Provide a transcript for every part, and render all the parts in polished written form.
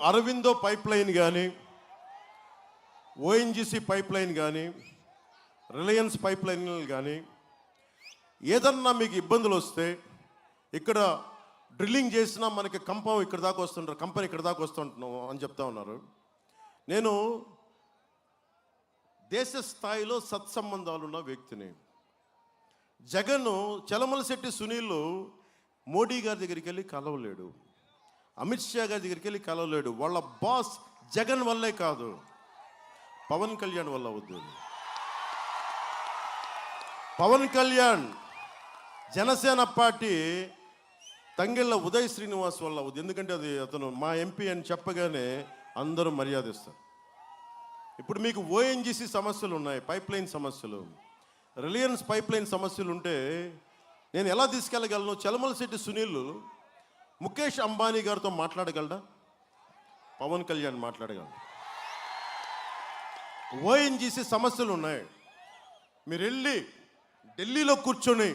Aurobindo pipe line కానీ, ONGC pipe line కానీ, Reliance pipe లైన్లు కానీ ఏదన్నా మీకు ఇబ్బందులు వస్తే ఇక్కడ డ్రిల్లింగ్ చేసినా మనకి కంపం ఇక్కడ దాకా వస్తుంటారు, కంపెనీ ఇక్కడ దాకా వస్తుంటున్నాం అని చెప్తా ఉన్నారు. నేను దేశ స్థాయిలో సత్సంబంధాలు ఉన్న వ్యక్తిని. జగన్ చలమలశెట్టి సునీల్ మోడీ గారి దగ్గరికి వెళ్ళి కలవలేడు, అమిత్ షా గారి దగ్గరికి వెళ్ళి కలవలేడు. వాళ్ళ బాస్ జగన్ వల్లే కాదు, పవన్ కళ్యాణ్ వల్ల అవుద్ది. పవన్ కళ్యాణ్ జనసేన పార్టీ తంగెళ్ళ ఉదయ్ శ్రీనివాస్ వల్ల అవుద్ది. ఎందుకంటే అది అతను మా ఎంపీ అని చెప్పగానే అందరూ మర్యాద ఇస్తారు. ఇప్పుడు మీకు ఓఎన్జీసీ సమస్యలు ఉన్నాయి, పైప్ లైన్ సమస్యలు, రిలయన్స్ పైప్ లైన్ సమస్యలు ఉంటే నేను ఎలా తీసుకెళ్ళగలను? చలమలశెట్టి సునీల్ ముఖేష్ అంబానీ గారితో మాట్లాడగలడా? పవన్ కళ్యాణ్ మాట్లాడగలడు. ఓఎన్జీసీ సమస్యలు ఉన్నాయి, మీరు వెళ్ళి ఢిల్లీలో కూర్చొని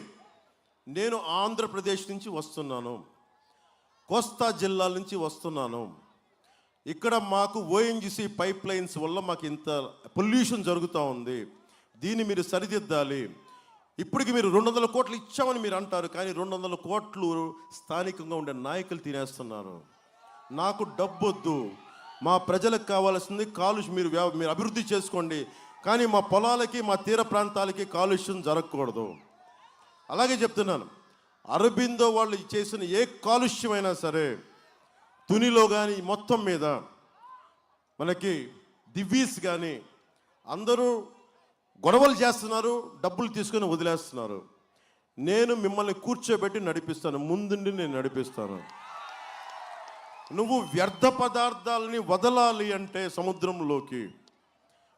నేను ఆంధ్రప్రదేశ్ నుంచి వస్తున్నాను, కోస్తా జిల్లాల నుంచి వస్తున్నాను, ఇక్కడ మాకు ఓఎన్జీసీ పైప్ లైన్స్ వల్ల మాకు ఇంత పొల్యూషన్ జరుగుతూ ఉంది, దీన్ని మీరు సరిదిద్దాలి. ఇప్పటికి మీరు 200 కోట్లు ఇచ్చామని మీరు అంటారు, కానీ 200 కోట్లు స్థానికంగా ఉండే నాయకులు తినేస్తున్నారు. నాకు డబ్బు వద్దు, మా ప్రజలకు కావాల్సింది కాలుష్యం, మీరు అభివృద్ధి చేసుకోండి, కానీ మా పొలాలకి మా తీర ప్రాంతాలకి కాలుష్యం జరగకూడదు. అలాగే చెప్తున్నాను, అరబిందో వాళ్ళు చేసిన ఏ కాలుష్యమైనా సరే తునిలో కానీ మొత్తం మీద మనకి దివ్వీస్ కానీ అందరూ గొడవలు చేస్తున్నారు, డబ్బులు తీసుకొని వదిలేస్తున్నారు. నేను మిమ్మల్ని కూర్చోబెట్టి నడిపిస్తాను, ముందుండి నేను నడిపిస్తాను. నువ్వు వ్యర్థ పదార్థాలని వదలాలి అంటే సముద్రంలోకి,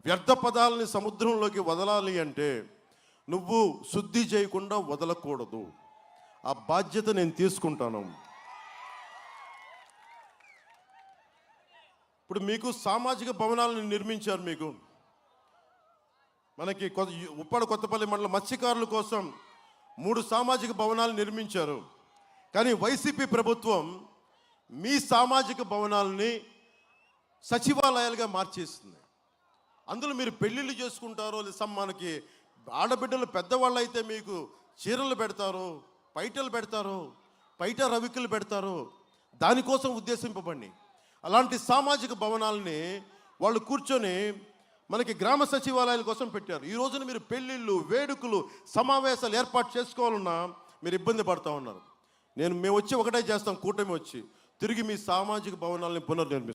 వ్యర్థ పదాలని సముద్రంలోకి వదలాలి అంటే నువ్వు శుద్ధి చేయకుండా వదలకూడదు. ఆ బాధ్యత నేను తీసుకుంటాను. ఇప్పుడు మీకు సామాజిక భవనాలను నిర్మించారు. మీకు మనకి ఉప్పాడ కొత్తపల్లి మండలం మత్స్యకారుల కోసం 3 సామాజిక భవనాలు నిర్మించారు. కానీ వైసీపీ ప్రభుత్వం మీ సామాజిక భవనాలని సచివాలయాలుగా మార్చేస్తుంది. అందులో మీరు పెళ్ళిళ్ళు చేసుకుంటారో, లేదా మనకి ఆడబిడ్డలు పెద్దవాళ్ళు అయితే మీకు చీరలు పెడతారు, పైటలు పెడతారు, పైట రవికలు పెడతారు, దానికోసం ఉద్దేశింపబడి అలాంటి సామాజిక భవనాలని వాళ్ళు కూర్చొని మనకి గ్రామ సచివాలయాల కోసం పెట్టారు. ఈ రోజున మీరు పెళ్ళిళ్ళు, వేడుకలు, సమావేశాలు ఏర్పాటు చేసుకోవాలన్నా మీరు ఇబ్బంది పడుతూ ఉన్నారు. మేము వచ్చి ఒకటే చేస్తాం, కూటమి వచ్చి తిరిగి మీ సామాజిక భవనాలని పునర్నిర్మిస్తాం.